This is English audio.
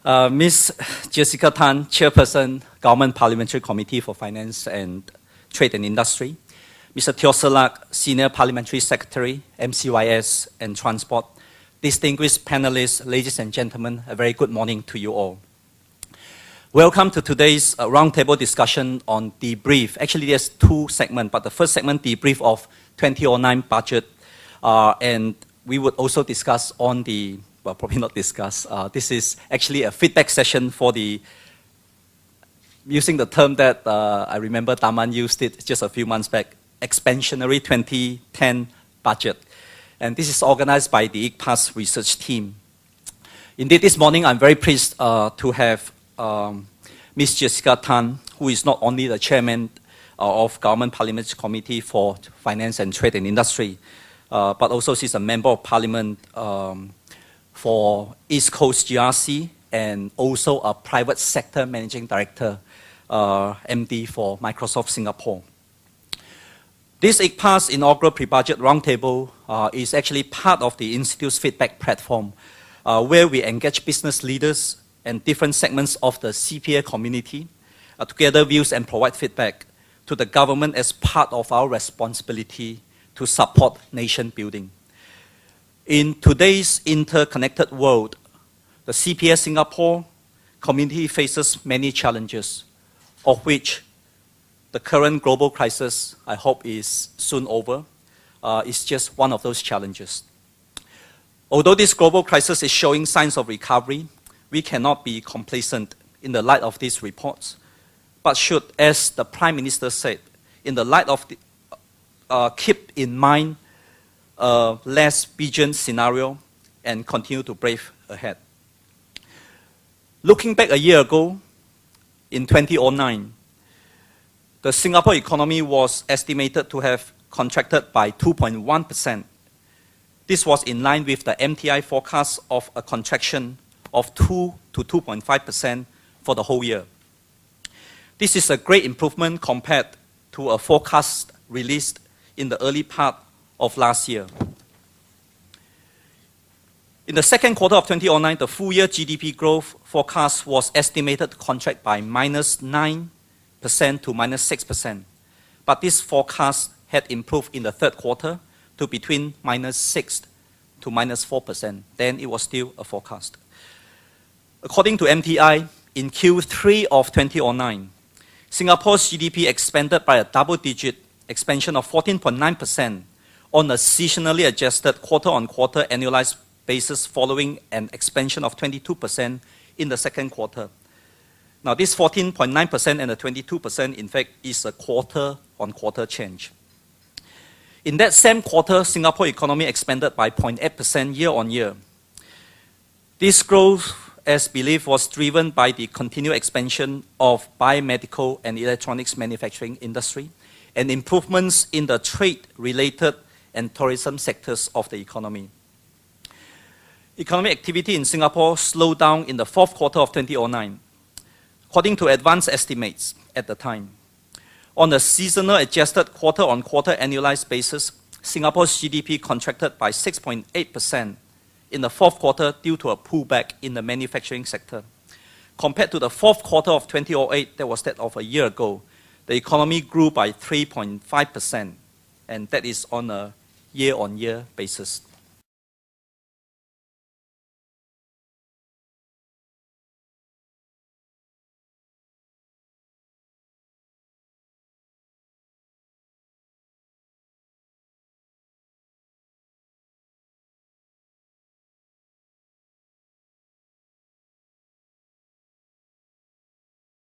Ms. Jessica Tan, Chairperson, Government Parliamentary Committee for Finance and Trade and Industry. Mr. Teo Selak, Senior Parliamentary Secretary, MCYS and Transport. Distinguished panelists, ladies and gentlemen, a very good morning to you all. Welcome to today's roundtable discussion on debrief. Actually, there's two segments, but the first segment, debrief of 2009 budget, and we would also discuss on the, well, probably not discuss, this is actually a feedback session for the, using the term that I remember Daman used it just a few months back, expansionary 2010 budget. And this is organized by the ICPAS research team. Indeed, this morning I'm very pleased to have Ms. Jessica Tan, who is not only the chairman of Government Parliamentary Committee for Finance and Trade and Industry, but also she's a member of Parliament for East Coast GRC and also a private sector managing director, MD for Microsoft Singapore. This ICPAS inaugural pre-budget roundtable is actually part of the Institute's feedback platform, where we engage business leaders and different segments of the CPA community to gather views and provide feedback to the government as part of our responsibility to support nation building. In today's interconnected world, the CPA Singapore community faces many challenges, of which the current global crisis, I hope, is soon over, is just one of those challenges. Although this global crisis is showing signs of recovery, we cannot be complacent in the light of these reports, but should, as the Prime Minister said, in the light of the, keep in mind a less vigilant scenario and continue to brave ahead. Looking back a year ago, in 2009, the Singapore economy was estimated to have contracted by 2.1%. This was in line with the MTI forecast of a contraction of 2 to 2.5% for the whole year. This is a great improvement compared to a forecast released in the early part of last year. In the second quarter of 2009, the full year GDP growth forecast was estimated to contract by -9% to -6%. But this forecast had improved in the third quarter to between -6% to -4%. Then it was still a forecast. According to MTI, in Q3 of 2009, Singapore's GDP expanded by a double-digit expansion of 14.9% on a seasonally adjusted quarter-on-quarter annualized basis following an expansion of 22% in the second quarter. Now, this 14.9% and the 22%, in fact, is a quarter-on-quarter change. In that same quarter, Singapore economy expanded by 0.8% year-on-year. This growth, as believed, was driven by the continued expansion of biomedical and electronics manufacturing industry and improvements in the trade-related and tourism sectors of the economy. Economic activity in Singapore slowed down in the fourth quarter of 2009. According to advanced estimates at the time, on a seasonal adjusted quarter-on-quarter annualized basis, Singapore's GDP contracted by 6.8% in the fourth quarter due to a pullback in the manufacturing sector. Compared to the fourth quarter of 2008, that was that of a year ago, the economy grew by 3.5%, and that is on a year-on-year basis.